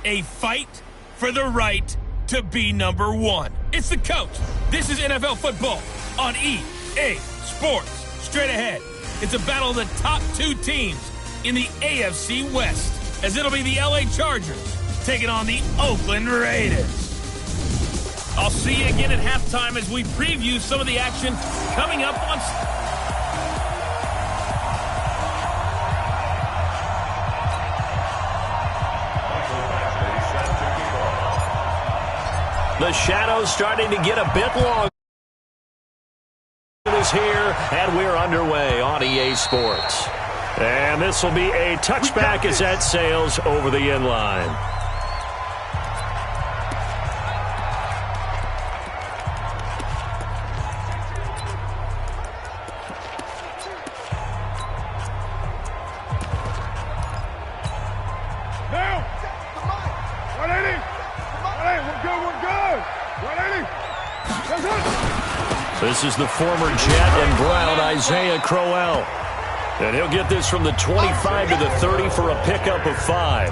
A fight for the right to be number one. It's the coach. This is NFL football on EA Sports. Straight ahead, it's a battle of the top two teams in the AFC West, as it'll be the LA Chargers taking on the Oakland Raiders. I'll see you again at halftime as we preview some of the action coming up on... The shadow's starting to get a bit long. It is here, and we're underway on EA Sports. And this will be a touchback as that sails over the end line. This is the former Jet and Brown, Isaiah Crowell. And he'll get this from the 25 to the 30 for a pickup of 5.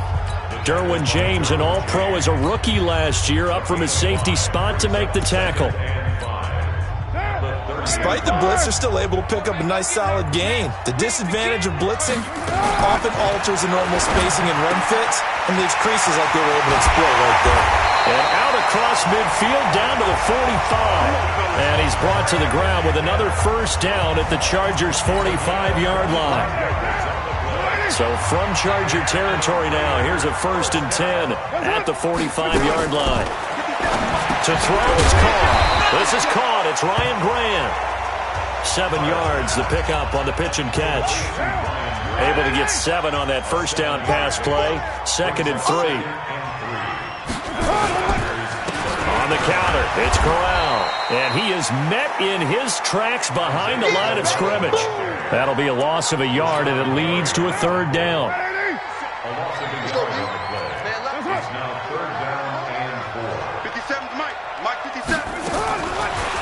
Derwin James, an All-Pro as a rookie last year, up from his safety spot to make the tackle. Despite the blitz, they're still able to pick up a nice solid gain. The disadvantage of blitzing often alters the normal spacing and run fits and leaves creases like they were able to exploit right there. And out across midfield down to the 45. And he's brought to the ground with another first down at the Chargers' 45-yard line. So from Charger territory now, here's a 1st and 10 at the 45-yard line. To throw is caught. This is caught. It's Ryan Grant. 7 yards, the pickup on the pitch and catch. Able to get 7 on that first down pass play. 2nd and 3. On the counter, it's Corral. And he is met in his tracks behind the line of scrimmage. That'll be a loss of a yard, and it leads to a 3rd down.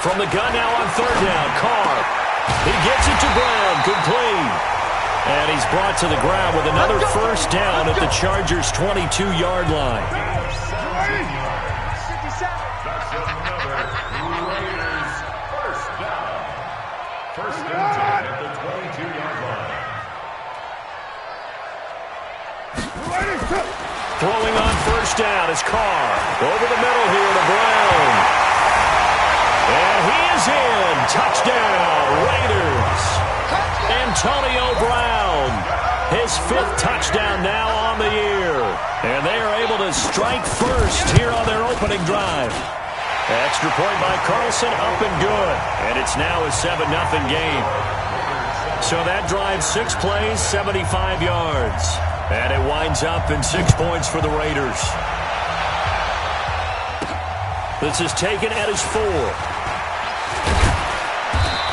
From the gun now on 3rd down, Carr. He gets it to Brown, complete. And he's brought to the ground with another first down at the Chargers' 22-yard line. Throwing on first down is Carr. Over the middle here to Brown. And he is in. Touchdown, Raiders. Antonio Brown. His 5th touchdown now on the year. And they are able to strike first here on their opening drive. Extra point by Carlson, up and good. And it's now a 7-0 game. So that drive, 6 plays, 75 yards. And it winds up in 6 points for the Raiders. This is taken at his 4.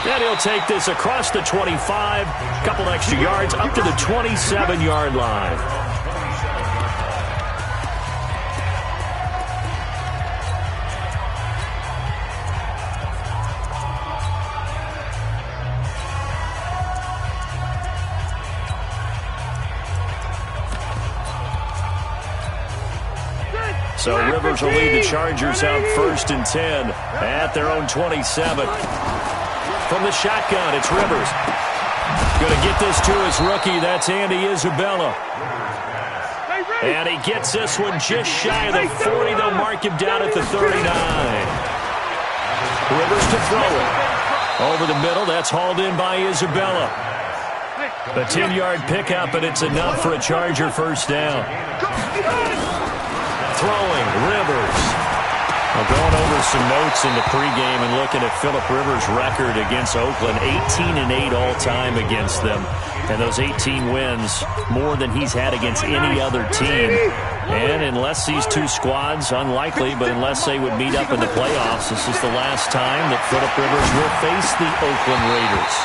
And he'll take this across the 25. Couple extra yards up to the 27-yard line. So Rivers will lead the Chargers out 1st and 10 at their own 27. From the shotgun, it's Rivers. Going to get this to his rookie. That's Andy Isabella. And he gets this one just shy of the 40. They'll mark him down at the 39. Rivers to throw it. Over the middle, that's hauled in by Isabella. A 10-yard pickup, and it's enough for a Charger first down. Throwing, Rivers. Well, going over some notes in the pregame and looking at Phillip Rivers' record against Oakland, 18-8 all-time against them. And those 18 wins, more than he's had against any other team. And unless these two squads, unlikely, but unless they would meet up in the playoffs, this is the last time that Phillip Rivers will face the Oakland Raiders.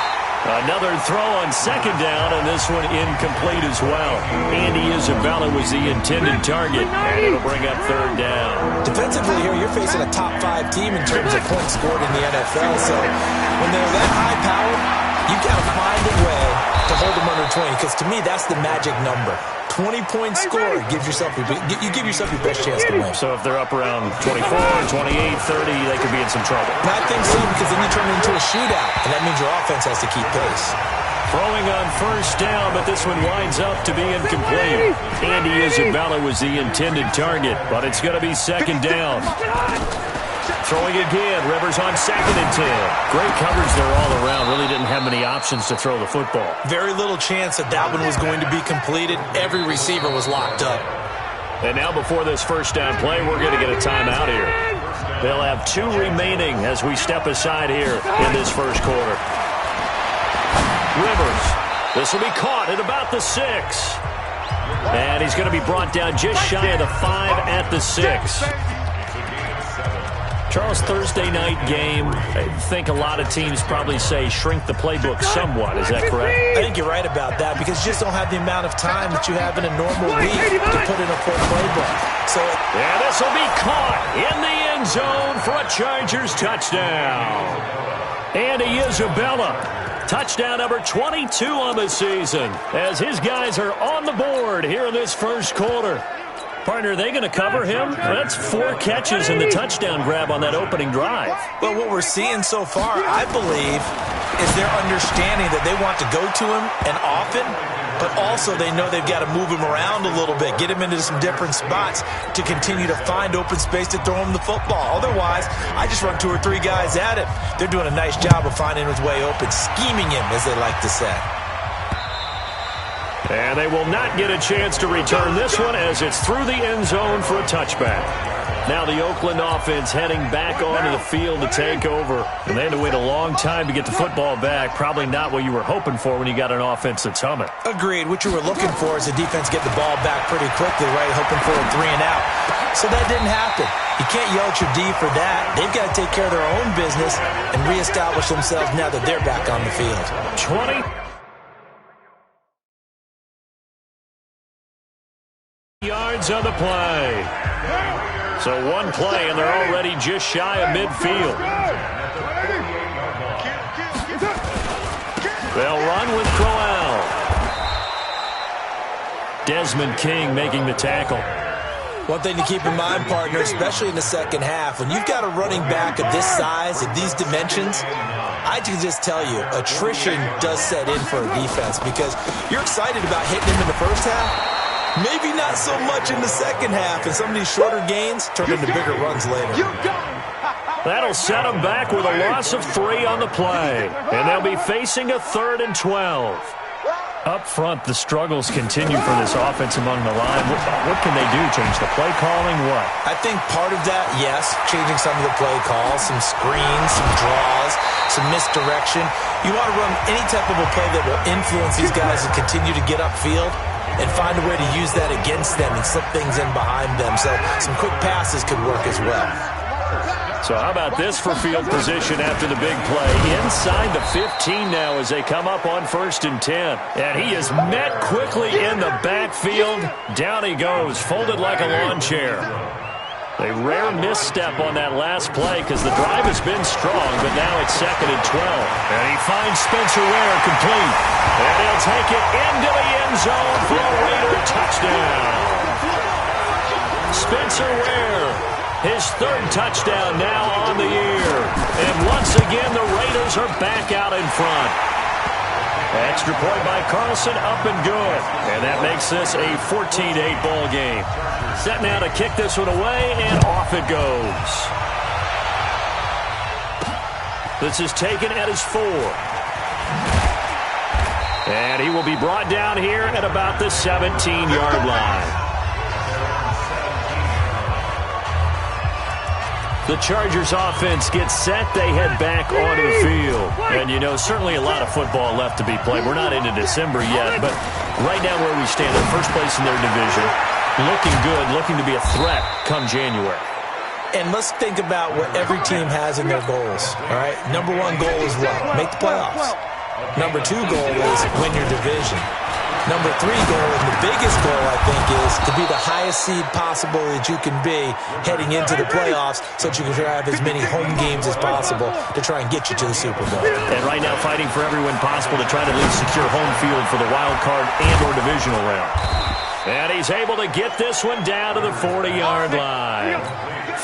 Another throw on 2nd down, and this one incomplete as well. Andy Isabella was the intended target, and it'll bring up 3rd down. Defensively here, you're facing a top-5 team in terms of points scored in the NFL, so when they're that high-powered, you've got to find a way to hold them under 20, because to me, that's the magic number. 20-point score gives yourself you give yourself your best chance to win. So if they're up around 24, 28, 30, they could be in some trouble. And I think so, because then you turn it into a shootout, and that means your offense has to keep pace. Throwing on first down, but this one winds up to be incomplete. Andy Isabella was the intended target, but it's going to be second down. Throwing again, Rivers on 2nd and 10. Great coverage there all around. Really didn't have many options to throw the football. Very little chance that one was going to be completed. Every receiver was locked up. And now before this first down play, we're going to get a timeout here. They'll have 2 remaining as we step aside here in this first quarter. Rivers, this will be caught at about the 6. And he's going to be brought down just shy of the 5 at the 6. Charles, Thursday night game, I think a lot of teams probably say shrink the playbook somewhat. Is that correct? I think you're right about that, because you just don't have the amount of time that you have in a normal week to put in a full playbook. So, yeah, this will be caught in the end zone for a Chargers touchdown. Andy Isabella, touchdown number 22 on the season, as his guys are on the board here in this first quarter. Partner, are they going to cover him? That's 4 catches and the touchdown grab on that opening drive. Well, what we're seeing so far, I believe, is their understanding that they want to go to him and often, but also they know they've got to move him around a little bit, get him into some different spots to continue to find open space to throw him the football. Otherwise, I just run 2 or 3 guys at him. They're doing a nice job of finding his way open, scheming him, as they like to say. And they will not get a chance to return this one, as it's through the end zone for a touchback. Now the Oakland offense heading back onto the field to take over. And they had to wait a long time to get the football back. Probably not what you were hoping for when you got an offense that's humming. Agreed. What you were looking for is the defense get the ball back pretty quickly, right? Hoping for a 3 and out. So that didn't happen. You can't yell at your D for that. They've got to take care of their own business and reestablish themselves now that they're back on the field. 20 yards on the play. So 1 play, and they're already just shy of midfield. They'll run with Crowell. Desmond King making the tackle. One thing to keep in mind, partner, especially in the second half, when you've got a running back of this size, of these dimensions, I can just tell you, attrition does set in for a defense, because you're excited about hitting him in the first half. Maybe not so much in the second half, and some of these shorter gains turn into bigger runs later. That'll set them back with a loss of 3 on the play, and they'll be facing a 3rd and 12. Up front, the struggles continue for this offense among the line. What can they do? Change the play calling? What? I think part of that, yes, changing some of the play calls, some screens, some draws, some misdirection. You want to run any type of a play that will influence these guys and continue to get upfield and find a way to use that against them and slip things in behind them. So some quick passes could work as well. So how about this for field position after the big play? Inside the 15 now as they come up on 1st and 10. And he is met quickly in the backfield. Down he goes, folded like a lawn chair. A rare misstep on that last play because the drive has been strong, but now it's 2nd and 12. And he finds Spencer Ware complete. And he'll take it into the end zone for a Raider touchdown. Spencer Ware, his 3rd touchdown now on the year. And once again, the Raiders are back out in front. Extra point by Carlson, up and good. And that makes this a 14-8 ball game. Set now to kick this one away, and off it goes. This is taken at his 4. And he will be brought down here at about the 17-yard line. The Chargers offense gets set. They head back onto the field. And, you know, certainly a lot of football left to be played. We're not into December yet, but right now where we stand in first place in their division, looking good, looking to be a threat come January. And let's think about what every team has in their goals, all right? Number 1 goal is what? Make the playoffs. Number 2 goal is win your division. Number 3 goal, and the biggest goal, I think, is to be the highest seed possible that you can be heading into the playoffs so that you can have as many home games as possible to try and get you to the Super Bowl. And right now fighting for every win possible to try to at least secure home field for the wild card and or divisional round. And he's able to get this one down to the 40-yard line.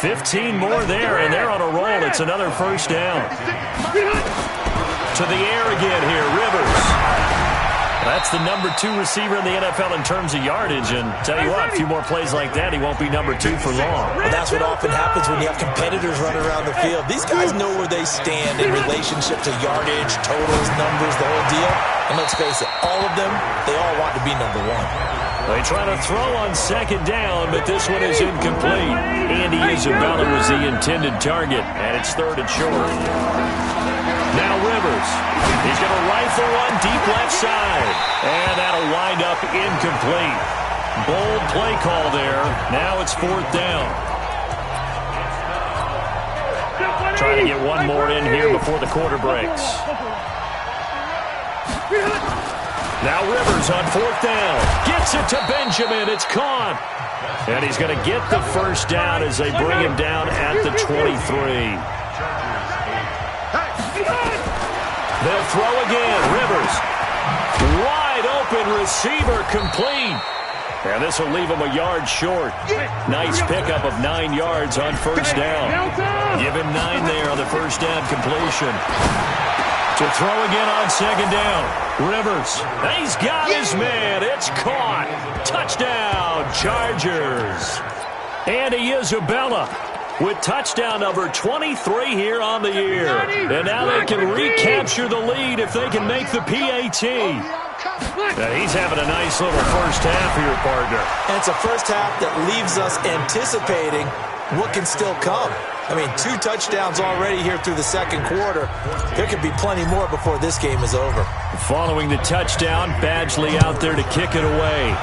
15 more there, and they're on a roll. It's another first down. To the air again here, Rivers. That's the number 2 receiver in the NFL in terms of yardage. And tell you what, a few more plays like that, he won't be number 2 for long. Well, that's what often happens when you have competitors running around the field. These guys know where they stand in relationship to yardage, totals, numbers, the whole deal. And let's face it, all of them, they all want to be number 1. They try to throw on second down, but this one is incomplete. Andy Isabella was the intended target, and it's 3rd and short. Now Rivers. He's going to rifle one deep left side. And that'll wind up incomplete. Bold play call there. Now it's 4th down. Trying to get one more in here before the quarter breaks. Now Rivers on 4th down. Gets it to Benjamin. It's caught. And he's going to get the first down as they bring him down at the 23. They'll throw again. Rivers. Wide open receiver complete. And this will leave him a yard short. Nice pickup of 9 yards on first down. Give him 9 there on the first down completion. To throw again on second down. Rivers. He's got his man. It's caught. Touchdown, Chargers. Andy Isabella with touchdown number 23 here on the year. And now they can recapture the lead if they can make the PAT. And he's having a nice little first half here, partner. And it's a first half that leaves us anticipating what can still come. I mean, 2 touchdowns already here through the second quarter. There could be plenty more before this game is over. Following the touchdown, Badgley out there to kick it away.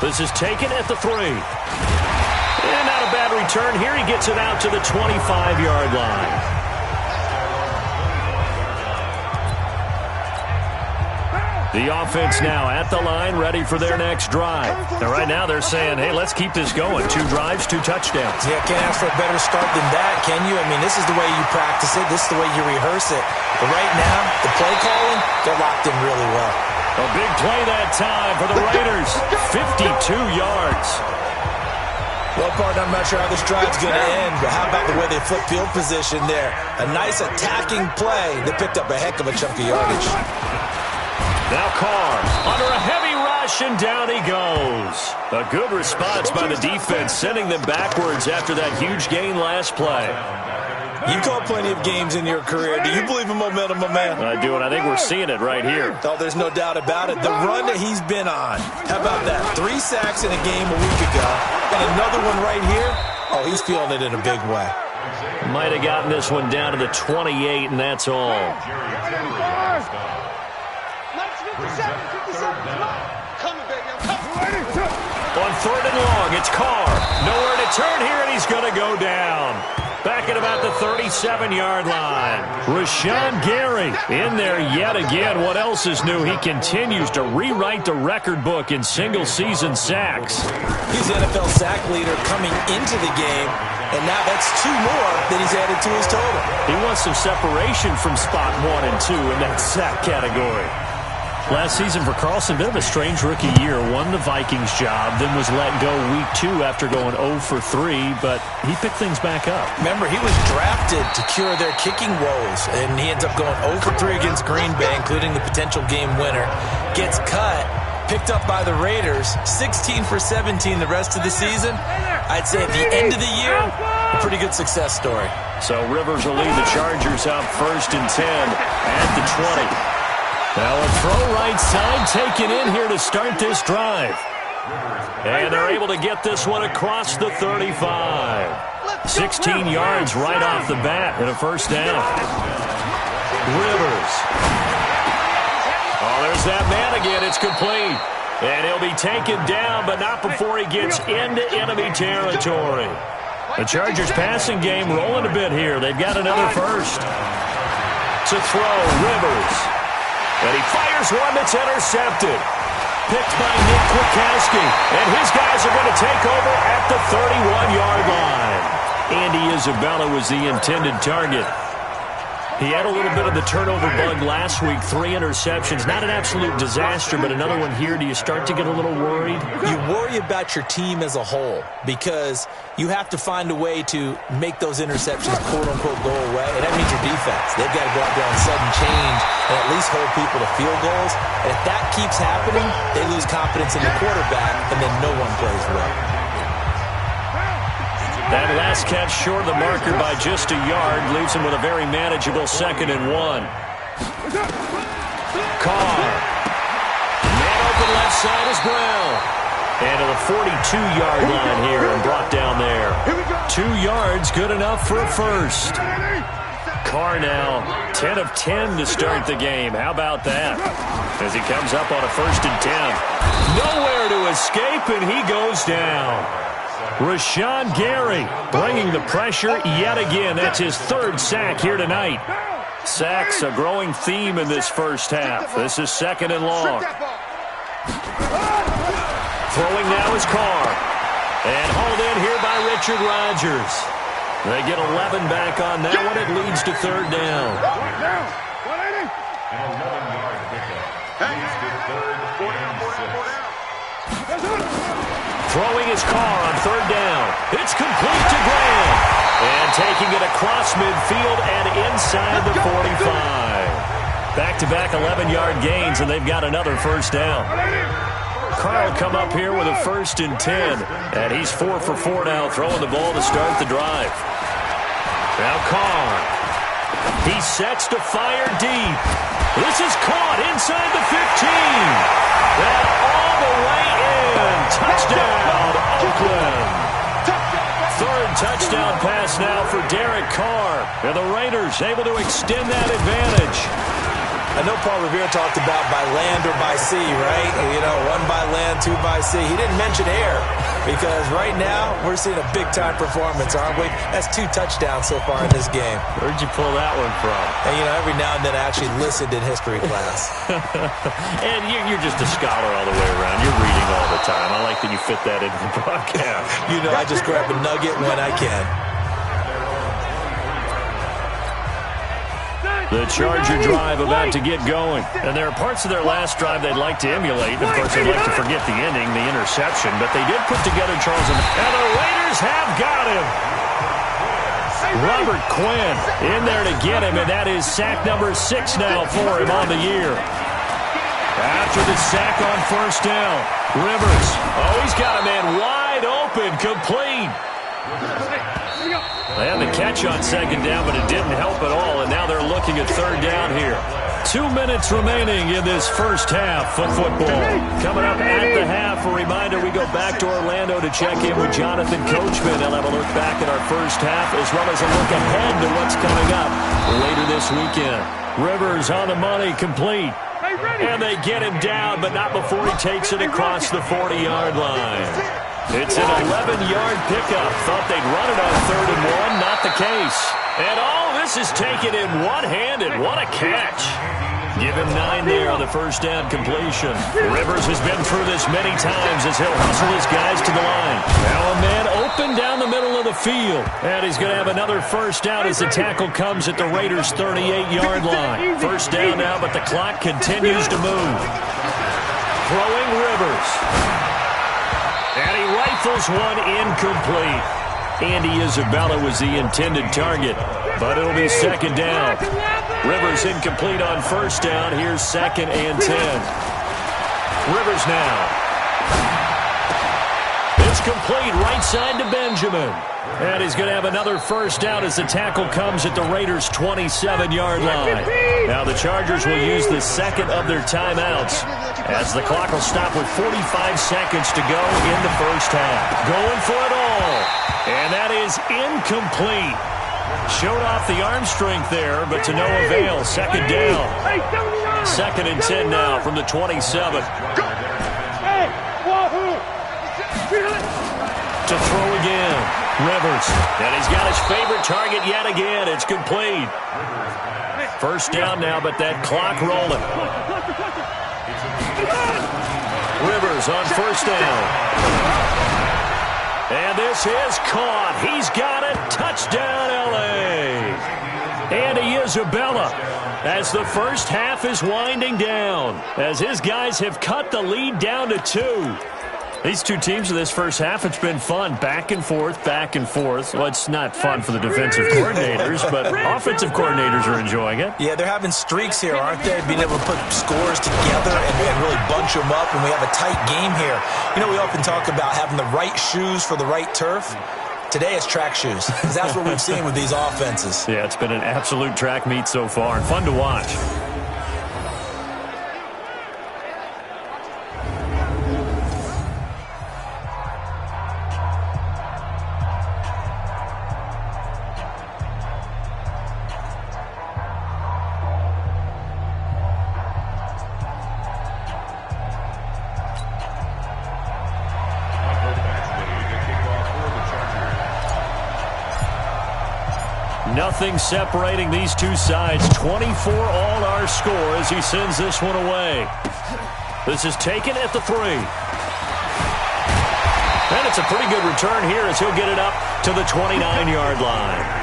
This is taken at the 3. And not a bad return here. He gets it out to the 25-yard line. The offense now at the line, ready for their next drive. And right now they're saying, hey, let's keep this going. 2 drives, 2 touchdowns. Yeah, can't ask for a better start than that, can you? I mean, this is the way you practice it. This is the way you rehearse it. But right now, the play calling, they're locked in really well. A big play that time for the Raiders. 52 yards. Well, partner, I'm not sure how this drive's going to end, but how about the way they flip field position there? A nice attacking play that picked up a heck of a chunk of yardage. Now Carr under a heavy rush, and down he goes. A good response by the defense, sending them backwards after that huge gain last play. You've called plenty of games in your career. Do you believe in momentum, my man? I do, and I think we're seeing it right here. Oh, there's no doubt about it. The run that he's been on. How about that? 3 sacks in a game a week ago, and another one right here. Oh, he's feeling it in a big way. Might have gotten this one down to the 28, and that's all. On 3rd and long, it's Carr. Nowhere to turn here, and he's going to go down. Back at about the 37-yard line. Rashawn Gary in there yet again. What else is new? He continues to rewrite the record book in single-season sacks. He's the NFL sack leader coming into the game, and now that's 2 more that he's added to his total. He wants some separation from spot 1 and 2 in that sack category. Last season for Carlson, bit of a strange rookie year. Won the Vikings job, then was let go week 2 after going 0 for 3, but he picked things back up. Remember, he was drafted to cure their kicking woes, and he ends up going 0 for 3 against Green Bay, including the potential game winner. Gets cut, picked up by the Raiders, 16 for 17 the rest of the season. I'd say at the end of the year, a pretty good success story. So Rivers will lead the Chargers out 1st and 10 at the 20. Now a throw right side taken in here to start this drive. And they're able to get this one across the 35. 16 yards right off the bat and a first down. Rivers. Oh, there's that man again. It's complete. And he'll be taken down, but not before he gets into enemy territory. The Chargers passing game rolling a bit here. They've got another first. To throw, Rivers. And he fires one that's intercepted. Picked by Nick Kwiatkowski. And his guys are going to take over at the 31-yard line. Andy Isabella was the intended target. He had a little bit of the turnover bug last week, 3 interceptions. Not an absolute disaster, but another one here. Do you start to get a little worried? You worry about your team as a whole because you have to find a way to make those interceptions, quote-unquote, go away, and that means your defense. They've got to go out there on sudden change and at least hold people to field goals. And if that keeps happening, they lose confidence in the quarterback, and then no one plays well. That last catch short of the marker by just a yard leaves him with a very manageable 2nd and 1. Carr. Man open left side is Brown. And to the 42-yard line here and brought down there. 2 yards, good enough for a first. Carr now 10 of 10 to start the game. How about that? As he comes up on a 1st and 10. Nowhere to escape, and he goes down. Rashawn Gary bringing the pressure yet again. That's his 3rd sack here tonight. Sacks a growing theme in this first half. This is 2nd and long. Throwing now is Carr. And hauled in here by Richard Rodgers. They get 11 back on that one. It leads to 3rd down. Throwing his Carr on 3rd down. It's complete to Graham. And taking it across midfield and inside the 45. Back-to-back 11-yard gains, and they've got another 1st down. Carr will come up here with a 1st and 10. And he's 4 for 4 now, throwing the ball to start the drive. Now Carr. He sets to fire deep. This is caught inside the 15. That all the way in. Touchdown, Oakland. 3rd touchdown pass now for Derek Carr. And the Raiders able to extend that advantage. I know Paul Revere talked about by land or by sea, right? You know, 1 by land, 2 by sea. He didn't mention air because right now we're seeing a big-time performance, aren't we? That's 2 touchdowns so far in this game. Where'd you pull that one from? And, you know, every now and then I actually listened in history class. And you're just a scholar all the way around. You're reading all the time. I like that you fit that into the broadcast. You know, I just grab a nugget when I can. The Charger drive about to get going. And there are parts of their last drive they'd like to emulate. Of course, they'd like to forget the ending, the interception. But they did put together Charles. And the Raiders have got him. Robert Quinn in there to get him. And that is sack number 6 now for him on the year. After the sack on 1st down, Rivers. Oh, he's got a man wide open, complete. They had the catch on 2nd down, but it didn't help at all, and now they're looking at 3rd down here. 2 minutes remaining in this first half of football. Coming up at the half, a reminder, we go back to Orlando to check in with Jonathan Coachman. He'll have a look back at our first half, as well as a look ahead to what's coming up later this weekend. Rivers on the money, complete. And they get him down, but not before he takes it across the 40-yard line. It's an 11-yard pickup. Thought they'd run it on 3rd and 1. Not the case. And all this is taken in one-handed. What a catch. Give him 9 there on the 1st down completion. Rivers has been through this many times as he'll hustle his guys to the line. Now a man open down the middle of the field. And he's going to have another 1st down as the tackle comes at the Raiders' 38-yard line. 1st down now, but the clock continues to move. Throwing Rivers. And he rifles one incomplete. Andy Isabella was the intended target, but it'll be 2nd down. Rivers incomplete on 1st down. Here's 2nd and 10. Rivers now. It's complete right side to Benjamin. And he's going to have another 1st down as the tackle comes at the Raiders' 27-yard line. Now the Chargers will use the 2nd of their timeouts as the clock will stop with 45 seconds to go in the first half. Going for it all. And that is incomplete. Showed off the arm strength there, but to no avail. 2nd down. 2nd and 10 now from the 27. To throw again. Rivers, and he's got his favorite target yet again. It's complete. First down now, but that clock rolling. Rivers on first down. And this is caught. He's got it. Touchdown, L.A. Andy Isabella, as the first half is winding down, as his guys have cut the lead down to 2. These two teams in this first half, it's been fun. Back and forth, back and forth. Well, it's not fun for the defensive coordinators, but offensive coordinators are enjoying it. Yeah, they're having streaks here, aren't they? Being able to put scores together and really bunch them up, and we have a tight game here. You know, we often talk about having the right shoes for the right turf. Today it's track shoes, because that's what we've seen with these offenses. Yeah, it's been an absolute track meet so far, and fun to watch. Nothing separating these two sides. 24 all our score as he sends this one away. This is taken at the 3. And it's a pretty good return here as he'll get it up to the 29-yard line.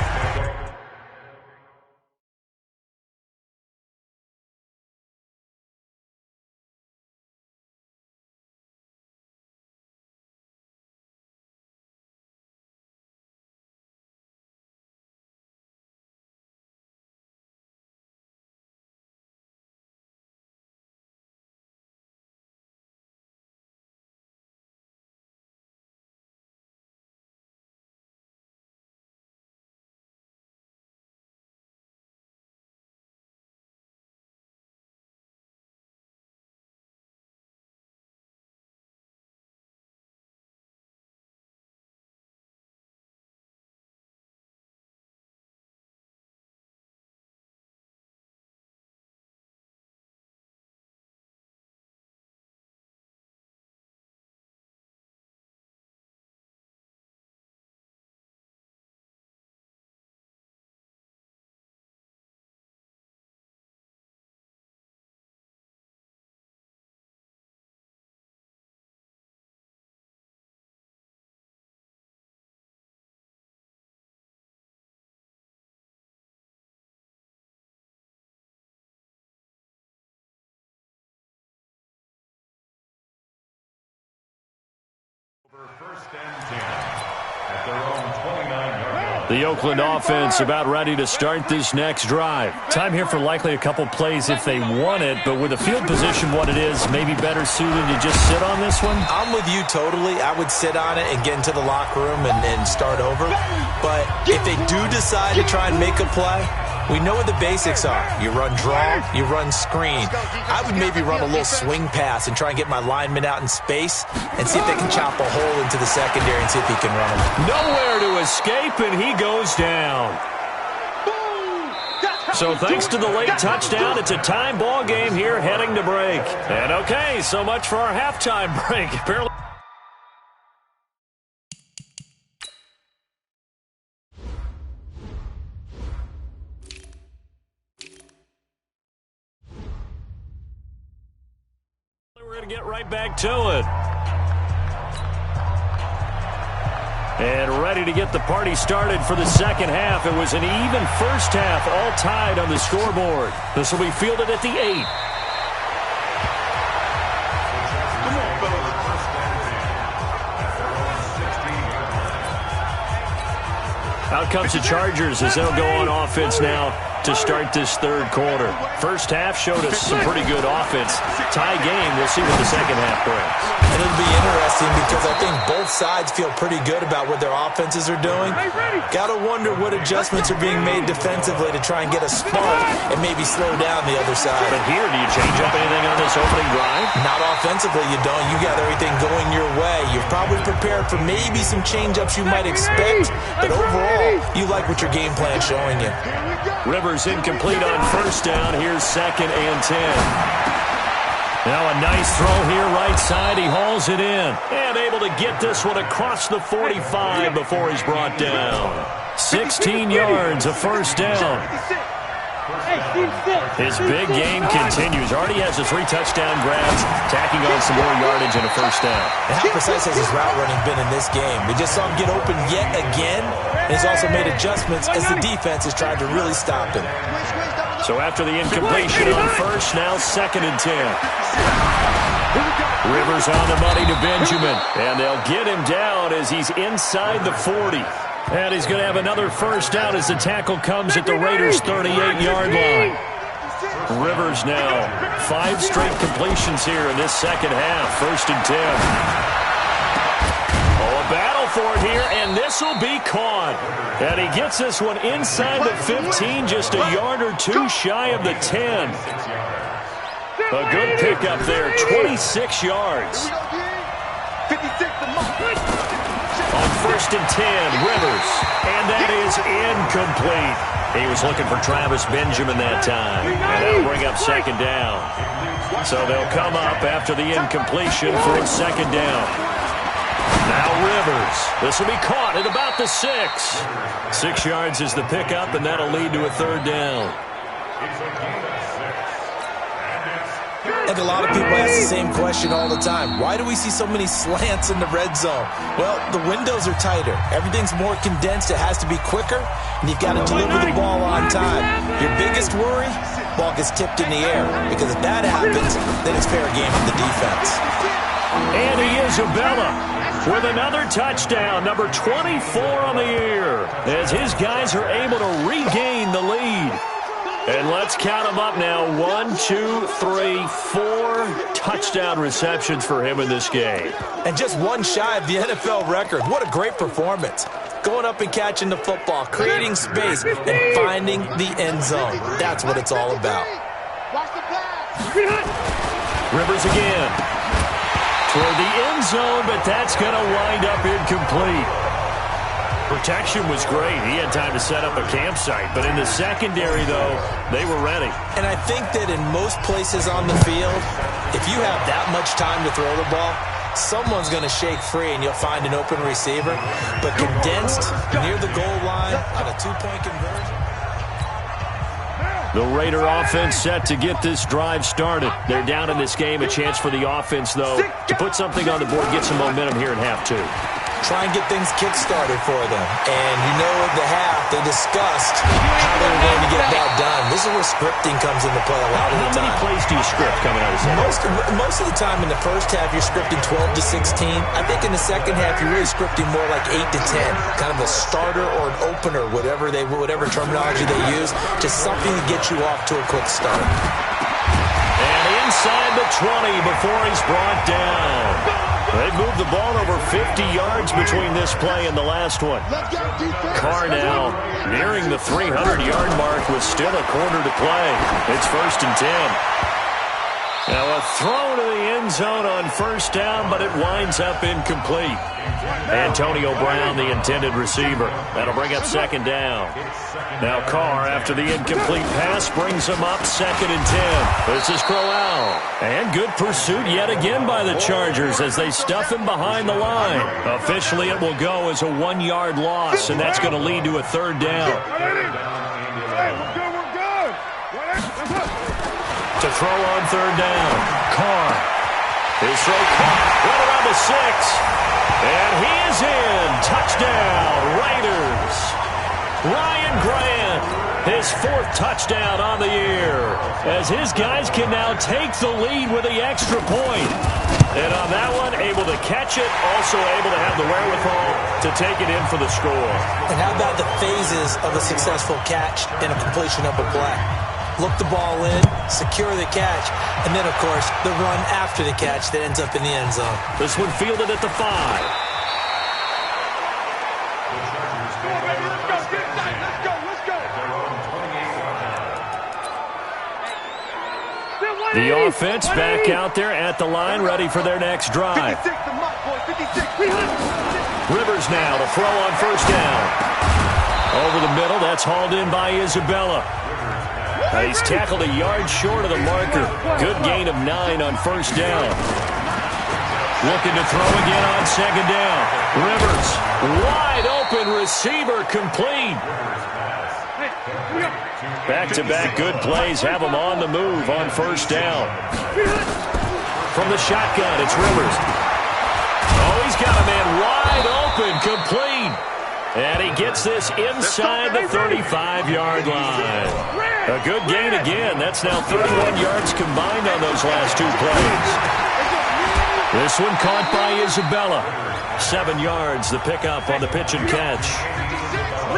First and 10 at their own 29-yard line. The Oakland offense about ready to start this next drive. Time here for likely a couple plays if they want it, but with the field position what it is, maybe better suited to just sit on this one? I'm with you totally. I would sit on it and get into the locker room and start over. But if they do decide to try and make a play, we know what the basics are. You run draw, you run screen. I would maybe run a little swing pass and try and get my lineman out in space and see if they can chop a hole into the secondary and see if he can run them. Nowhere to escape, and he goes down. So thanks to the late touchdown, it's a time ball game here heading to break. And okay, so much for our halftime break. Apparently we're going to get right back to it. And ready to get the party started for the second half. It was an even first half, all tied on the scoreboard. This will be fielded at the 8. Out comes the Chargers as they'll go on offense now to start this third quarter. First half showed us some pretty good offense. Tie game. We'll see what the second half brings. And it'll be interesting because I think both sides feel pretty good about what their offenses are doing. Got to wonder what adjustments are being made defensively to try and get a spark and maybe slow down the other side. But here, do you change up anything on this opening drive? Not offensively, you don't. You got everything going your way. You're probably prepared for maybe some change-ups you might expect, but overall, you like what your game plan's showing you. Rivers incomplete on first down. Here's 2nd and 10. Now a nice throw here right side. He hauls it in. And able to get this one across the 45 before he's brought down. 16 yards, a first down. His big game continues. Already has the 3 touchdown grabs, tacking on some more yardage and a first down. And how precise has his route running been in this game? We just saw him get open yet again. And he's also made adjustments as the defense has tried to really stop him. So after the incompletion on first, now 2nd and 10. Rivers on the money to Benjamin. And they'll get him down as he's inside the 40. And he's going to have another first down as the tackle comes at the Raiders' 38-yard line. Rivers now 5 straight completions here in this second half. 1st and 10. Oh, a battle for it here, and this will be caught. And he gets this one inside the 15, just a yard or 2 shy of the 10. A good pickup there, 26 yards. On 1st and 10, Rivers. And that is incomplete. He was looking for Travis Benjamin that time. And that'll bring up 2nd down. So they'll come up after the incompletion for a 2nd down. Now Rivers. This will be caught at about the 6. 6 yards is the pickup, and that'll lead to a 3rd down. And a lot of people ask the same question all the time. Why do we see so many slants in the red zone? Well, the windows are tighter. Everything's more condensed. It has to be quicker, and you've got to deliver the ball on time. Your biggest worry, ball gets tipped in the air, because if that happens, then it's fair game for the defense. And he is Isabella with another touchdown, number 24 on the year, as his guys are able to regain the lead. And let's count them up now. 1, 2, 3, 4 touchdown receptions for him in this game. And just 1 shy of the NFL record. What a great performance. Going up and catching the football, creating space, and finding the end zone. That's what it's all about. Rivers again. Toward the end zone, but that's going to wind up incomplete. Protection was great. He had time to set up a campsite. But in the secondary, though, they were ready. And I think that in most places on the field, if you have that much time to throw the ball, someone's going to shake free and you'll find an open receiver. But condensed near the goal line on a 2-point conversion. The Raider offense set to get this drive started. They're down in this game. A chance for the offense, though, to put something on the board, get some momentum here in half 2. Try and get things kick-started for them. And you know at the half, they discussed how they were going to get that done. This is where scripting comes into play a lot of the time. How many plays do you script coming out of second? Most of the time in the first half, you're scripting 12 to 16. I think in the second half, you're really scripting more like 8 to 10. Kind of a starter or an opener, whatever terminology they use, just something to get you off to a quick start. And inside the 20 before he's brought down. They've moved the ball over 50 yards between this play and the last one. Carr now nearing the 300-yard mark with still a quarter to play. It's 1st and 10. Now a throw to the end zone on 1st down, but it winds up incomplete. Antonio Brown, the intended receiver. That'll bring up 2nd down. Now Carr, after the incomplete pass, brings him up 2nd and 10. This is Crowell. And good pursuit yet again by the Chargers as they stuff him behind the line. Officially, it will go as a 1-yard loss, and that's going to lead to a 3rd down. To throw on 3rd down. Carr. His throw caught right around the 6. And he is in. Touchdown, Raiders. Ryan Grant, his 4th touchdown on the year, as his guys can now take the lead with the extra point. And on that one, able to catch it, also able to have the wherewithal to take it in for the score. And how about the phases of a successful catch and a completion of a play? Look the ball in, secure the catch, and then, of course, the run after the catch that ends up in the end zone. This one fielded at the 5. The offense back out there at the line, ready for their next drive. Rivers now to throw on 1st down. Over the middle, that's hauled in by Isabella. He's tackled a yard short of the marker. Good gain of 9 on first down. Looking to throw again on second down. Rivers, wide open receiver, complete. Back-to-back good plays have him on the move on first down. From the shotgun, it's Rivers. Oh, he's got a man wide open, complete. And he gets this inside the 35-yard line. A good gain again. That's now 31 yards combined on those last 2 plays. This one caught by Isabella. 7 yards, the pickup on the pitch and catch.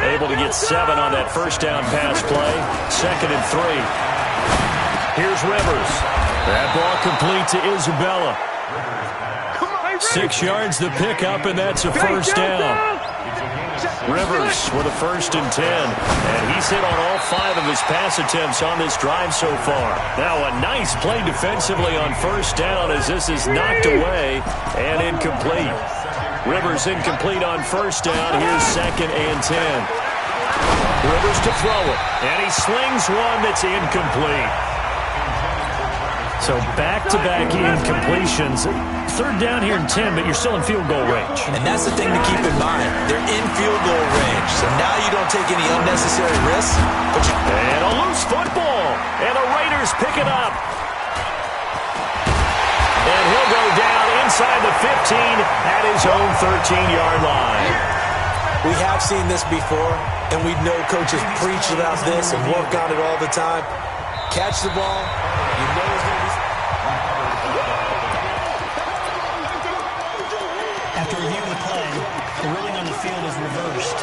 Able to get 7 on that first down pass play. 2nd and 3. Here's Rivers. That ball complete to Isabella. 6 yards, the pickup, and that's a first down. Rivers with a 1st and 10. And he's hit on all 5 of his pass attempts on this drive so far. Now a nice play defensively on first down as this is knocked away and incomplete. Rivers incomplete on first down. Here's 2nd and 10. Rivers to throw it. And he slings one that's incomplete. So back-to-back incompletions. 3rd down here and 10, but you're still in field goal range. And that's the thing to keep in mind. They're in field goal range. So now you don't take any unnecessary risks. And a loose football. And the Raiders pick it up. And he'll go down inside the 15 at his own 13-yard line. We have seen this before, and we know coaches preach about this and work on it all the time. Catch the ball. You know it's going to be... After reviewing the play, the ruling on the field is reversed.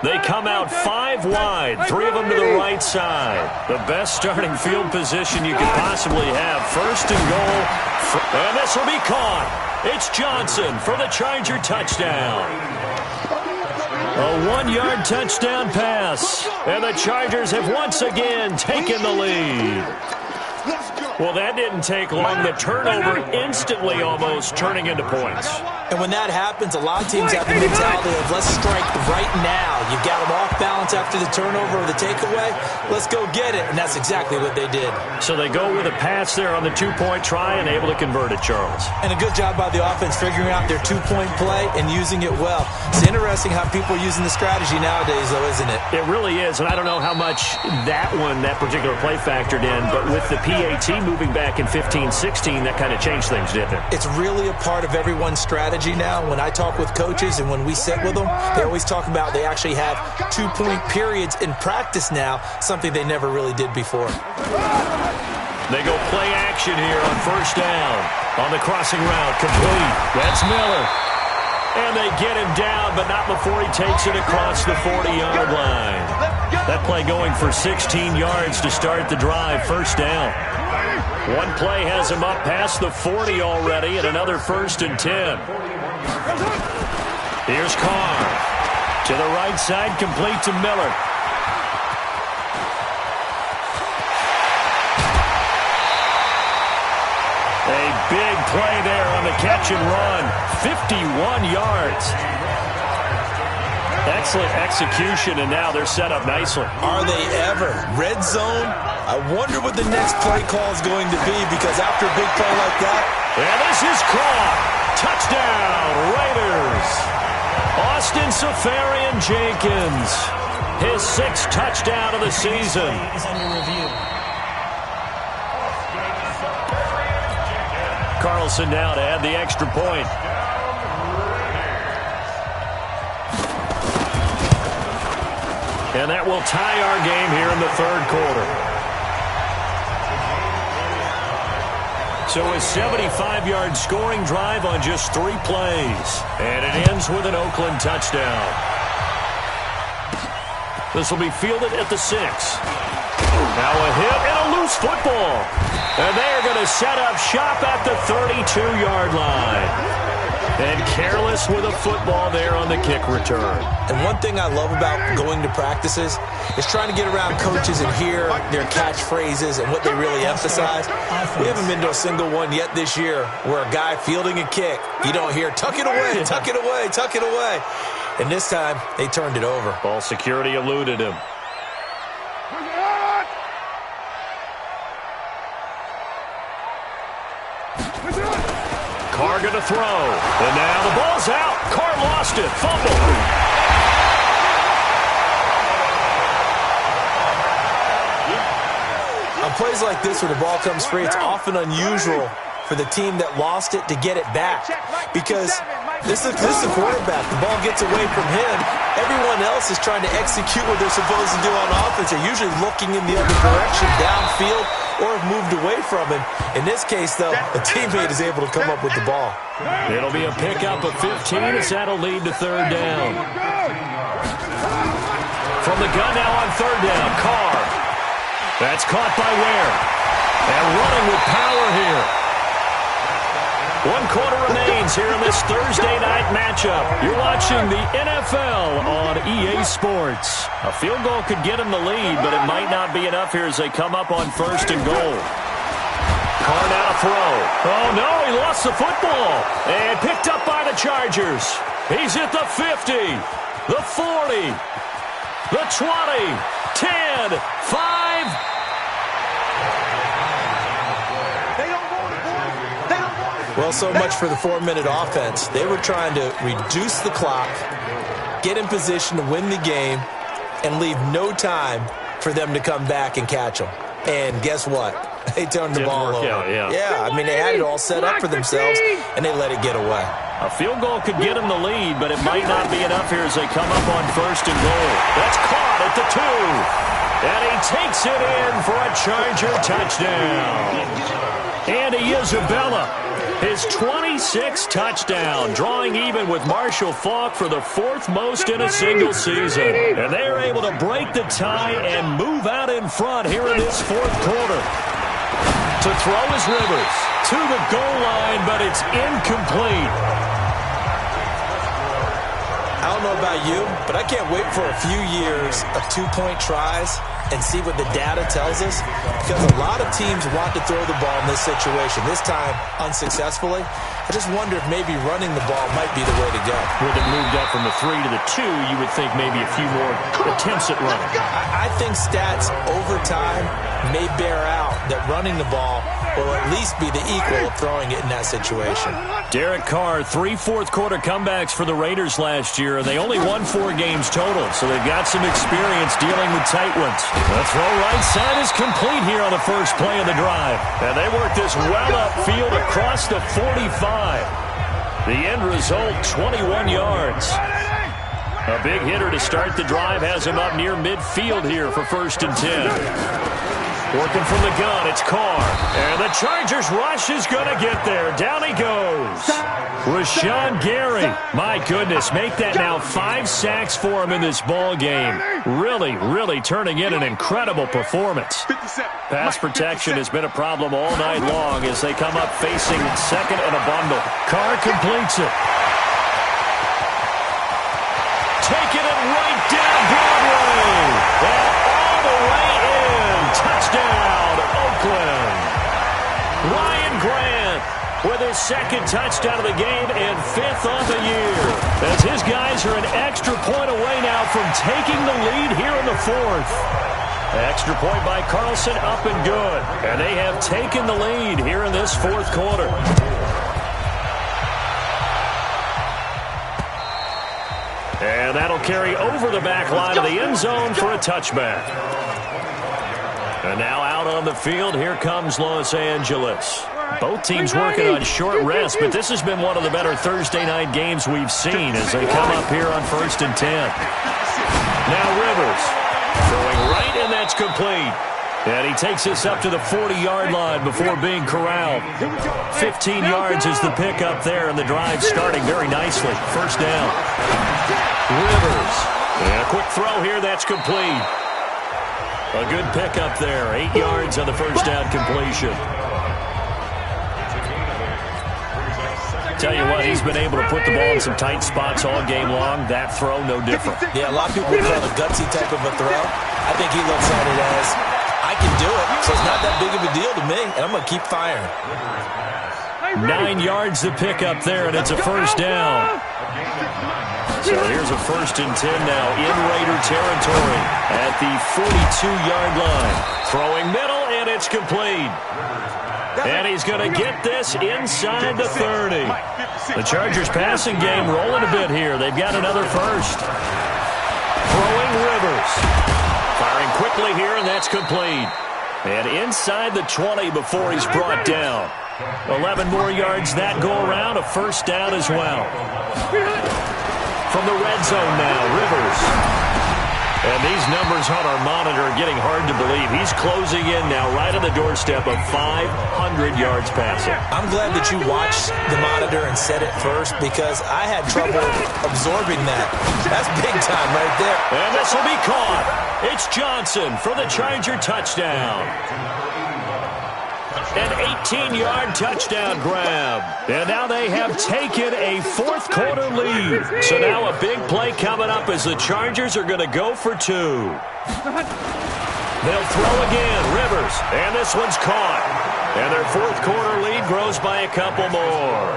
They come out 5 wide, 3 of them to the right side. The best starting field position you could possibly have. 1st and goal. And this will be caught. It's Johnson for the Charger touchdown. A 1-yard touchdown pass. And the Chargers have once again taken the lead. Well, that didn't take long. The turnover instantly almost turning into points. And when that happens, a lot of teams have the mentality of let's strike right now. You've got them off balance after the turnover or the takeaway. Let's go get it. And that's exactly what they did. So they go with a pass there on the 2-point try and able to convert it, Charles. And a good job by the offense figuring out their 2-point play and using it well. It's interesting how people are using the strategy nowadays, though, isn't it? It really is. And I don't know how much that particular play factored in. But with the PAT moving back in 15-16, that kind of changed things, didn't it? It's really a part of everyone's strategy now. When I talk with coaches and when we sit with them, they always talk about they actually have 2-point periods in practice now, something they never really did before. They go play action here on first down. On the crossing route, complete. That's Miller. And they get him down, but not before he takes it across the 40-yard line. That play going for 16 yards to start the drive, first down. One play has him up past the 40 already, and another 1st and 10. Here's Carr. To the right side, complete to Miller. A big play there on the catch and run. 51 yards. Excellent execution, and now they're set up nicely. Are they ever? Red zone? I wonder what the next play call is going to be, because after a big play like that... And this is caught. Touchdown, Raiders. Austin Seferian-Jenkins. His 6th touchdown of the season. Is under review. Carlson now to add the extra point. And that will tie our game here in the 3rd quarter. So a 75-yard scoring drive on just 3 plays. And it ends with an Oakland touchdown. This will be fielded at the 6. Now a hit and a loose football. And they're going to set up shop at the 32-yard line. And careless with a football there on the kick return. And one thing I love about going to practices is trying to get around coaches and hear their catchphrases and what they really emphasize. We haven't been to a single one yet this year where a guy fielding a kick, you don't hear, tuck it away, tuck it away, tuck it away. And this time, they turned it over. Ball security eluded him. Carr going to throw. And now the ball's out. Carr lost it. Fumble. On plays like this where the ball comes free, it's often unusual for the team that lost it to get it back. Because this is the quarterback. The ball gets away from him. Everyone else is trying to execute what they're supposed to do on offense. They're usually looking in the other direction, downfield, or have moved away from him. In this case, though, a teammate is able to come up with the ball. It'll be a pickup of 15 as that'll lead to third down. From the gun now on third down, Carr. That's caught by Ware. And running with power here. 1 quarter remains here in this Thursday night matchup. You're watching the NFL on EA Sports. A field goal could get him the lead, but it might not be enough here as they come up on first and goal. Carr now to throw. Oh, no, he lost the football. And picked up by the Chargers. He's at the 50, the 40, the 20, 10, 5. Well, so much for the 4-minute offense. They were trying to reduce the clock, get in position to win the game, and leave no time for them to come back and catch them. And guess what? They turned the ball over. Yeah, I mean, they had it all set up for themselves, and they let it get away. A field goal could get them the lead, but it might not be enough here as they come up on first and goal. That's caught at the 2. And he takes it in for a Charger touchdown. Andy Isabella, his 26th touchdown, drawing even with Marshall Faulk for the 4th most in a single season. And they are able to break the tie and move out in front here in this 4th quarter. To throw is Rivers to the goal line, but it's incomplete. I don't know about you, but I can't wait for a few years of 2-point tries and see what the data tells us, because a lot of teams want to throw the ball in this situation, this time unsuccessfully. I just wonder if maybe running the ball might be the way to go. With it moved up from the 3 to the 2, you would think maybe a few more attempts at running. I think stats over time may bear out that running the ball will at least be the equal of throwing it in that situation. Derek Carr, 3 fourth-quarter comebacks for the Raiders last year, and they only won 4 games total, so they've got some experience dealing with tight ones. The throw right side is complete here on the first play of the drive, and they work this well upfield across the 45. The end result, 21 yards. A big hitter to start the drive has him up near midfield here for first and 10. Working from the gun, it's Carr. And the Chargers rush is going to get there. Down he goes. Rashawn Gary. My goodness, make that now 5 sacks for him in this ball game. Really turning in an incredible performance. Pass protection has been a problem all night long as they come up facing second and a bundle. Carr completes it. Taking it right down Broadway. And all the way in. Touchdown, Oakland. Ryan Grant with his 2nd touchdown of the game and 5th on the year. As his guys are an extra point away now from taking the lead here in the 4th. Extra point by Carlson, up and good. And they have taken the lead here in this 4th quarter. And that'll carry over the back line of the end zone for a touchback. And now out on the field, here comes Los Angeles. Both teams working on short rest, but this has been one of the better Thursday night games we've seen as they come up here on first and 10. Now Rivers throwing right, and that's complete. And he takes us up to the 40-yard line before being corralled. 15 yards is the pickup there, and the drive starting very nicely. First down. Rivers. And a quick throw here, that's complete. A good pickup there. 8 yards on the first down completion. Tell you what, he's been able to put the ball in some tight spots all game long. That throw, no different. Yeah, a lot of people would call it a gutsy type of a throw. I think he looks at it as, I can do it, so it's not that big of a deal to me, and I'm going to keep firing. 9 yards to pick up there, and it's a first down. So here's a 1st and 10 now in Raider territory at the 42-yard line. Throwing middle, and it's complete. And he's going to get this inside the 30. The Chargers passing game rolling a bit here. They've got another first. Throwing Rivers. Firing quickly here, and that's complete. And inside the 20 before he's brought down. 11 more yards that go around, a first down as well. From the red zone now, Rivers. And these numbers on our monitor are getting hard to believe. He's closing in now right on the doorstep of 500 yards passing. I'm glad that you watched the monitor and said it first because I had trouble absorbing that. That's big time right there. And this will be caught. It's Johnson for the Charger touchdown. An 18-yard touchdown grab. And now they have taken a fourth-quarter lead. So now a big play coming up as the Chargers are going to go for 2. They'll throw again, Rivers. And this one's caught. And their fourth-quarter lead grows by a couple more.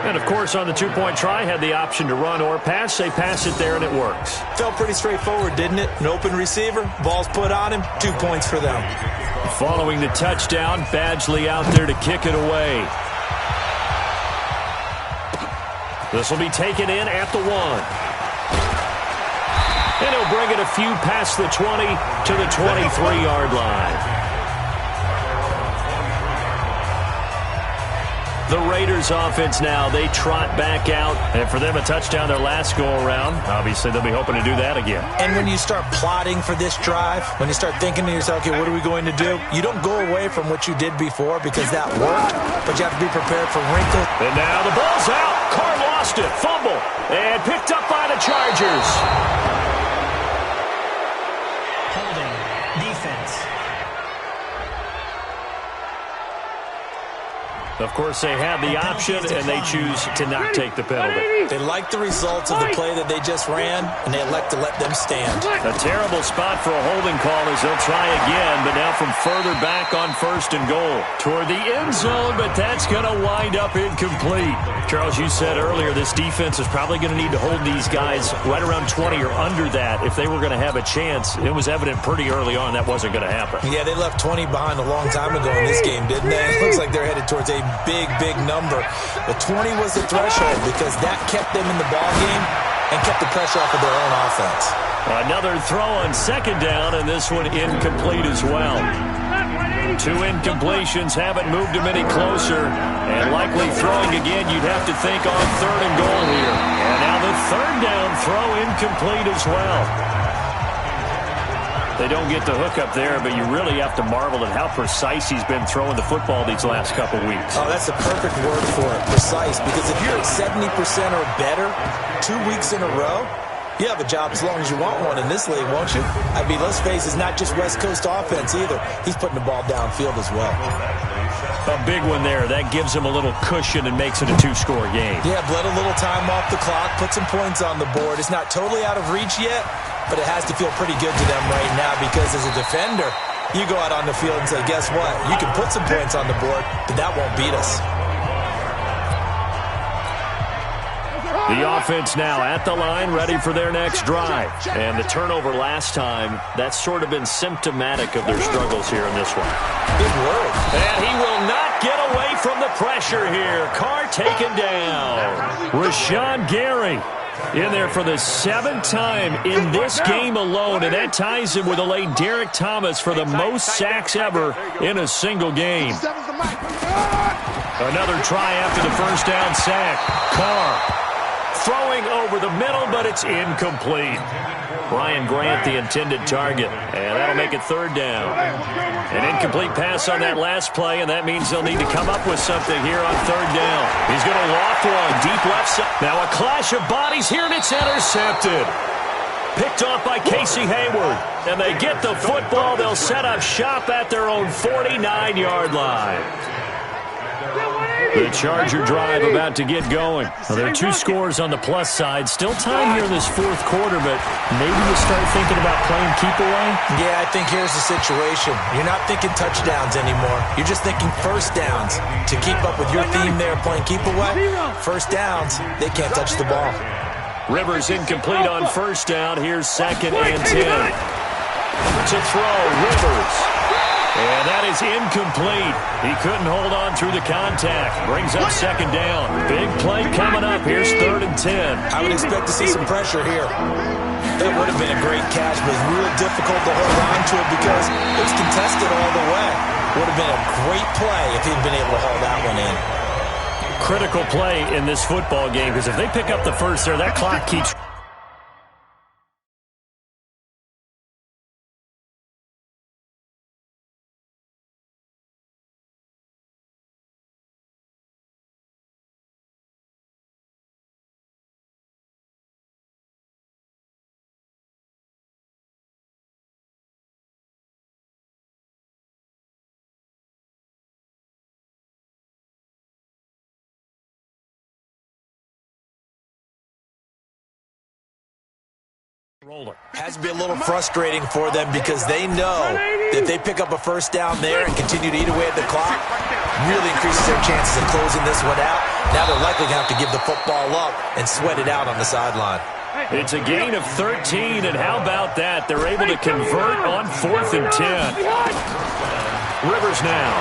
And, of course, on the two-point try, had the option to run or pass. They pass it there, and it works. Felt pretty straightforward, didn't it? An open receiver, ball's put on him, 2 points for them. Following the touchdown, Badgley out there to kick it away. This will be taken in at the 1. And he'll bring it a few past the 20 to the 23-yard line. The Raiders offense now, they trot back out. And for them, a touchdown their last go-around. Obviously, they'll be hoping to do that again. And when you start plotting for this drive, when you start thinking to yourself, okay, what are we going to do? You don't go away from what you did before because that worked, but you have to be prepared for wrinkles. And now the ball's out. Carr lost it. Fumble. And picked up by the Chargers. Holding. Defense. Of course, they have the option, and they choose to not take the penalty. They like the results of the play that they just ran, and they elect to let them stand. A terrible spot for a holding call as they'll try again, but now from further back on 1st and goal. Toward the end zone, but that's going to wind up incomplete. Charles, you said earlier this defense is probably going to need to hold these guys right around 20 or under that if they were going to have a chance. It was evident pretty early on that wasn't going to happen. Yeah, they left 20 behind a long time ago in this game, didn't they? It looks like they're headed towards a big number. The 20 was the threshold because that kept them in the ball game and kept the pressure off of their own offense. Another throw on 2nd down, and this one incomplete as well. 2 incompletions haven't moved him any closer, and likely throwing again, you'd have to think on 3rd and goal here. And now the 3rd down throw incomplete as well. They don't get the hook up there, but you really have to marvel at how precise he's been throwing the football these last couple weeks. Oh, that's the perfect word for it, precise, because if you're at 70% or better 2 weeks in a row, you have a job as long as you want one in this league, won't you? I mean, let's face it, it's not just West Coast offense either. He's putting the ball downfield as well. A big one there. That gives him a little cushion and makes it a 2-score game. Yeah, bled a little time off the clock, put some points on the board. It's not totally out of reach yet, but it has to feel pretty good to them right now because as a defender, you go out on the field and say, guess what? You can put some points on the board, but that won't beat us. The offense now at the line, ready for their next drive. And the turnover last time, that's sort of been symptomatic of their struggles here in this one. Big word. And he will not get away from the pressure here. Carr taken down. Rashawn Gary in there for the 7th time in this game alone, and that ties him with the late Derek Thomas for the most sacks ever in a single game. Another try after the first down sack. Carr throwing over the middle, but it's incomplete. Brian Grant, the intended target, and that'll make it 3rd down. An incomplete pass on that last play, and that means they'll need to come up with something here on 3rd down. He's going to loft one deep left side. Now a clash of bodies here, and it's intercepted. Picked off by Casey Hayward, and they get the football. They'll set up shop at their own 49-yard line. The Charger drive about to get going. Well, there are 2 scores on the plus side. Still time here in this fourth quarter, but maybe you start thinking about playing keep away? Yeah, I think here's the situation. You're not thinking touchdowns anymore. You're just thinking first downs. To keep up with your theme there playing keep away, first downs, they can't touch the ball. Rivers incomplete on first down. Here's 2nd and 10. To throw, Rivers. And that is incomplete. He couldn't hold on through the contact. Brings up 2nd down. Big play coming up. Here's 3rd and 10. I would expect to see some pressure here. That would have been a great catch, but it was real difficult to hold on to it because it was contested all the way. Would have been a great play if he'd been able to hold that one in. Critical play in this football game because if they pick up the first there, that clock keeps... Has to be a little frustrating for them because they know that if they pick up a first down there and continue to eat away at the clock, really increases their chances of closing this one out. Now they're likely going to have to give the football up and sweat it out on the sideline. It's a gain of 13, and how about that? They're able to convert on 4th and 10. Rivers now.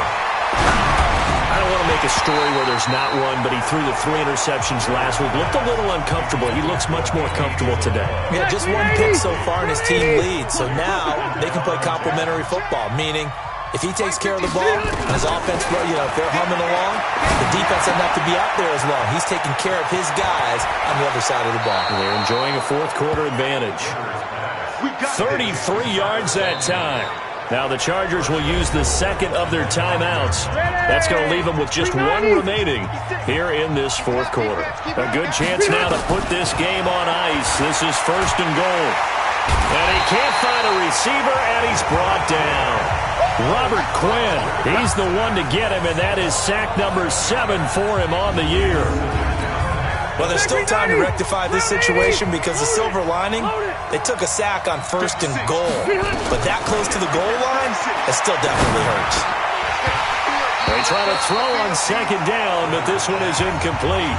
I don't want to make a story where there's not one, but he threw the 3 interceptions last week. Looked a little uncomfortable. He looks much more comfortable today. Yeah, just 1 pick so far and his team leads. So now they can play complementary football, meaning if he takes care of the ball and his offense, if they're humming along, the defense doesn't have to be out there as long. He's taking care of his guys on the other side of the ball. And they're enjoying a fourth quarter advantage. 33 yards that time. Now the Chargers will use the 2nd of their timeouts. That's going to leave them with just 1 remaining here in this fourth quarter. A good chance now to put this game on ice. This is 1st and goal. And he can't find a receiver, and he's brought down. Robert Quinn, he's the one to get him, and that is sack number 7 for him on the year. Well, there's still time to rectify this situation because the silver lining, they took a sack on 1st and goal. But that close to the goal line, it still definitely hurts. They try to throw on 2nd down, but this one is incomplete.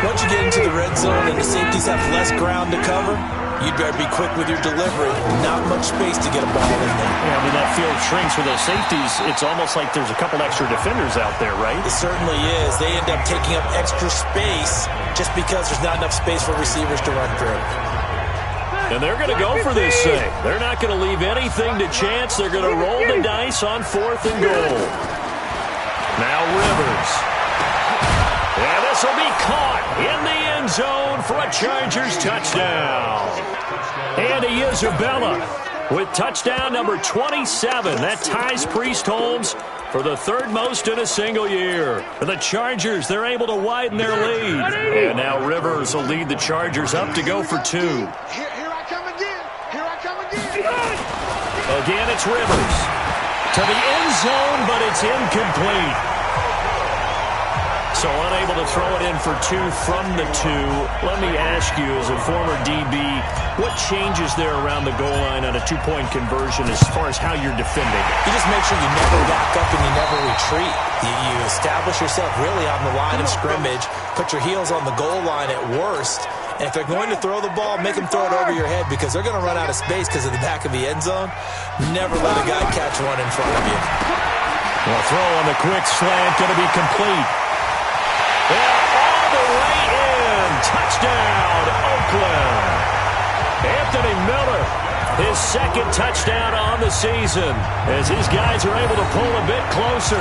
Once you get into the red zone and the safeties have less ground to cover, you'd better be quick with your delivery. Not much space to get a ball in there. Yeah, I mean, that field shrinks for those safeties. It's almost like there's a couple extra defenders out there, right? It certainly is. They end up taking up extra space just because there's not enough space for receivers to run through. And they're going to go for this thing. They're not going to leave anything to chance. They're going to roll the dice on 4th and goal. Now Rivers. And this will be caught in the end zone for a Chargers touchdown. Andy Isabella with touchdown number 27. That ties Priest Holmes for the 3rd most in a single year. For the Chargers, they're able to widen their lead. And now Rivers will lead the Chargers up to go for 2. Here I come again. Here I come again. Again, it's Rivers. To the end zone, but it's incomplete. So unable to throw it in for 2 from the 2. Let me ask you, as a former DB, what changes there around the goal line on a 2-point conversion as far as how you're defending? You just make sure you never back up and you never retreat. You establish yourself really on the line of scrimmage, put your heels on the goal line at worst, and if they're going to throw the ball, make them throw it over your head because they're going to run out of space because of the back of the end zone. Never let a guy catch one in front of you. Well, throw on the quick slant, going to be complete. All the way in. Touchdown, Oakland. Anthony Miller, his 2nd touchdown on the season as his guys are able to pull a bit closer.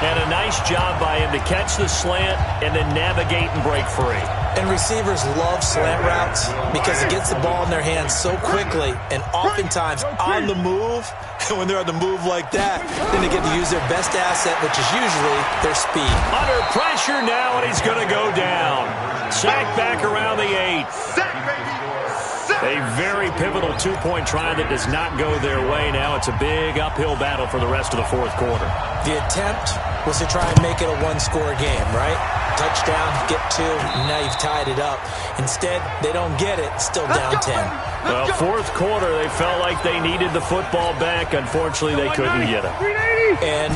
And a nice job by him to catch the slant and then navigate and break free. And receivers love slant routes because it gets the ball in their hands so quickly and oftentimes on the move. And when they're on the move like that, then they get to use their best asset, which is usually their speed. Under pressure now, and he's going to go down. Sack back around the 8. Sack, baby. A very pivotal two-point try that does not go their way. Now it's a big uphill battle for the rest of the fourth quarter. The attempt was to try and make it a one-score game, right? Touchdown, get two, and now you've tied it up. Instead, they don't get it, still down 10. Well, fourth quarter, they felt like they needed the football back. Unfortunately, they couldn't get it. And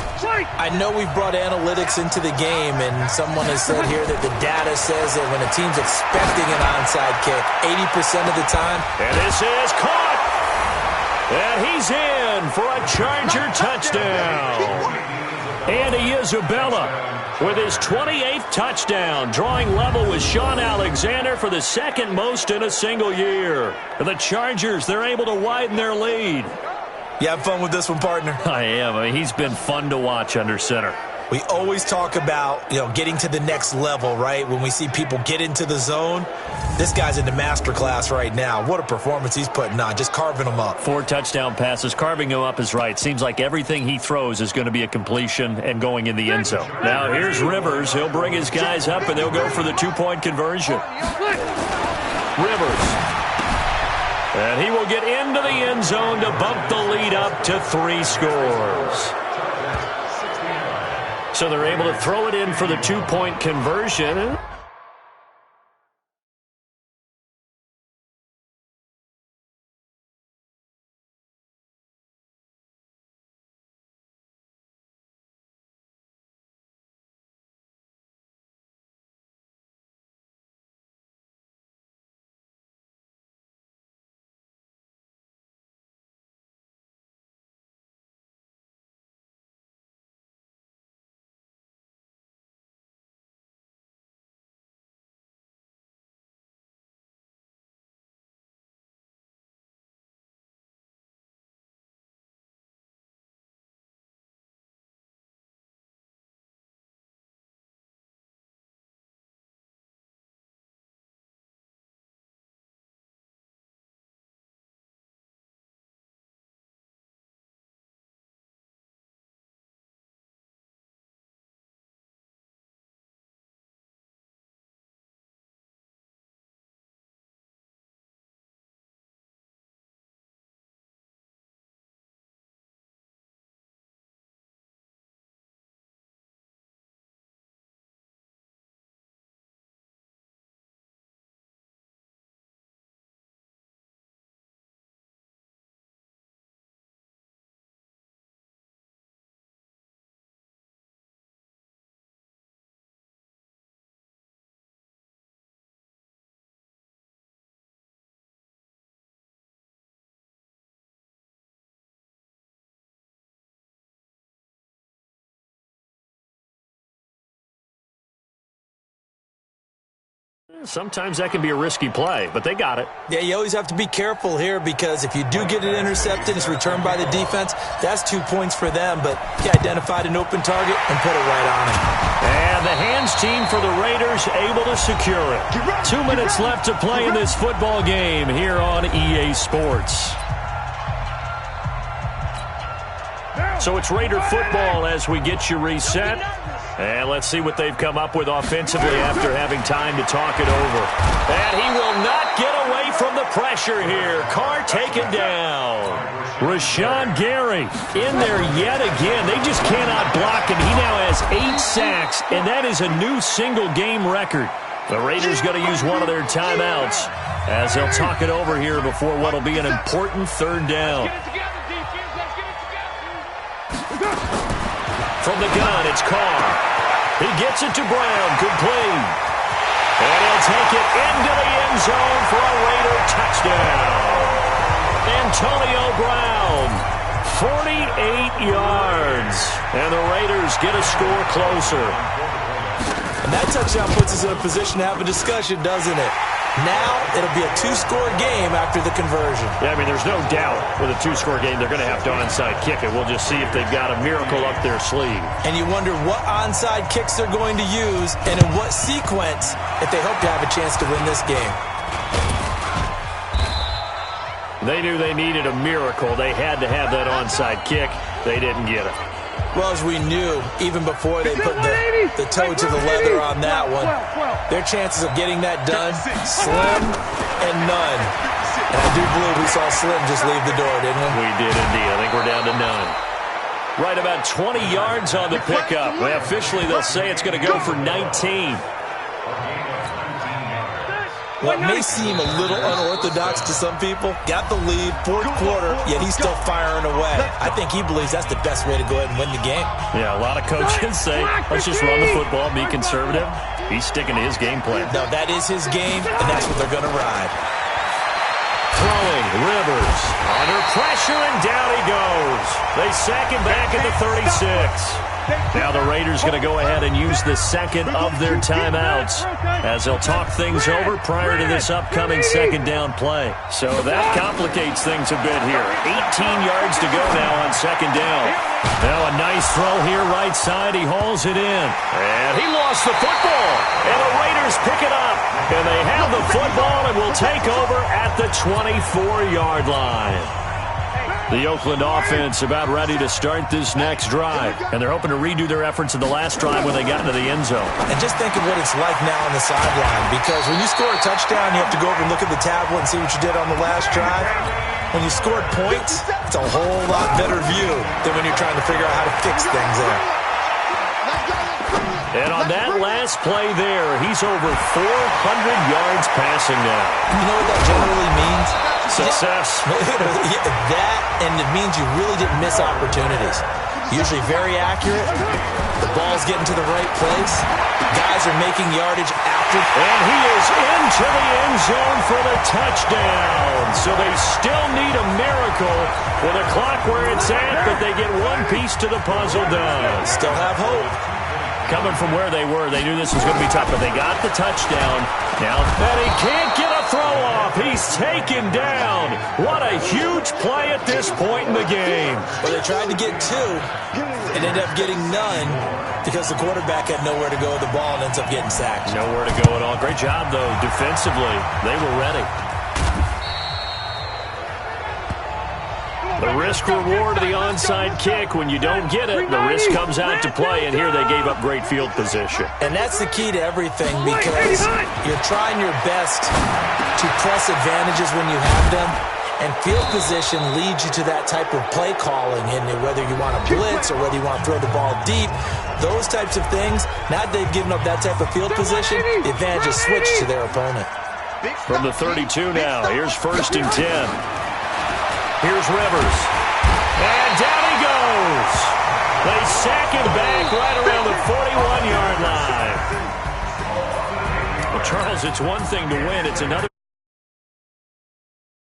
I know we've brought analytics into the game, and someone has said here that the data says that when a team's expecting an onside kick, 80% of the time. And this is caught. And he's in for a Charger touchdown. Andy Isabella with his 28th touchdown, drawing level with Sean Alexander for the second most in a single year. And the Chargers, they're able to widen their lead. You have fun with this one, partner? I am. I mean, he's been fun to watch under center. We always talk about, getting to the next level, right? When we see people get into the zone, this guy's in the master class right now. What a performance he's putting on, just carving them up. 4 touchdown passes. Carving him up is right. Seems like everything he throws is going to be a completion and going in the end zone. Now here's Rivers. He'll bring his guys up, and they'll go for the two-point conversion. Rivers. And he will get into the end zone to bump the lead up to 3 scores. So they're able to throw it in for the two-point conversion. Sometimes that can be a risky play, but they got it. Yeah, you always have to be careful here because if you do get it intercepted, it's returned by the defense, that's 2 points for them, but he identified an open target and put it right on him. And the hands team for the Raiders able to secure it. 2 minutes left to play in this football game here on EA Sports. So it's Raider football as we get you reset. And let's see what they've come up with offensively after having time to talk it over. And he will not get away from the pressure here. Carr taken down. Rashawn Gary in there yet again. They just cannot block him. He now has 8 sacks, and that is a new single-game record. The Raiders going to use one of their timeouts as they'll talk it over here before what will be an important third down. From the gun, it's Carr. He gets it to Brown. Good play. And he'll take it into the end zone for a Raider touchdown. Antonio Brown, 48 yards. And the Raiders get a score closer. And that touchdown puts us in a position to have a discussion, doesn't it? Now it'll be a 2-score game after the conversion. Yeah, I mean, there's no doubt with a 2-score game they're going to have to onside kick it. We'll just see if they've got a miracle up their sleeve. And you wonder what onside kicks they're going to use and in what sequence if they hope to have a chance to win this game. They knew they needed a miracle. They had to have that onside kick. They didn't get it. Well, as we knew, even before they put the toe to the leather on that one, their chances of getting that done, slim and none. And I do believe we saw Slim just leave the door, didn't we? We did indeed. I think we're down to none. Right about 20 yards on the pickup. Well, officially, they'll say it's going to go for 19. What may seem a little unorthodox to some people, got the lead, fourth quarter, yet he's still firing away. I think he believes that's the best way to go ahead and win the game. Yeah, a lot of coaches say, let's just run the football, be conservative. He's sticking to his game plan. No, that is his game, and that's what they're going to ride. Throwing, Rivers, under pressure, and down he goes. They sack him back at the 36. Now the Raiders going to go ahead and use the second of their timeouts as they'll talk things over prior to this upcoming second down play. So that complicates things a bit here. 18 yards to go now on second down. Now a nice throw here right side. He hauls it in. And he lost the football. And the Raiders pick it up. And they have the football and will take over at the 24-yard line. The Oakland offense about ready to start this next drive. And they're hoping to redo their efforts in the last drive when they got into the end zone. And just think of what it's like now on the sideline. Because when you score a touchdown, you have to go over and look at the tablet and see what you did on the last drive. When you scored points, it's a whole lot better view than when you're trying to figure out how to fix things there. And on that last play there, he's over 400 yards passing now. You know what that generally means? Success. That, and it means you really didn't miss opportunities. Usually very accurate. The ball's getting to the right place. Guys are making yardage after. And he is into the end zone for the touchdown. So they still need a miracle with a clock where it's at, but they get one piece to the puzzle done. Still have hope. Coming from where they were, they knew this was going to be tough, but they got the touchdown. Now, and he can't get a throw off. He's taken down. What a huge play at this point in the game. Well, they tried to get two and ended up getting none because the quarterback had nowhere to go with the ball and ends up getting sacked. Nowhere to go at all. Great job, though, defensively. They were ready. The risk-reward of the onside kick, when you don't get it, the risk comes out to play, and here they gave up great field position. And that's the key to everything because you're trying your best to press advantages when you have them, and field position leads you to that type of play calling, and whether you want to blitz or whether you want to throw the ball deep, those types of things, now that they've given up that type of field position, the advantage is switched to their opponent. From the 32 now, here's 1st and 10. Here's Rivers. And down he goes. They sack him back right around the 41-yard line. Well, Charles, it's one thing to win. It's another.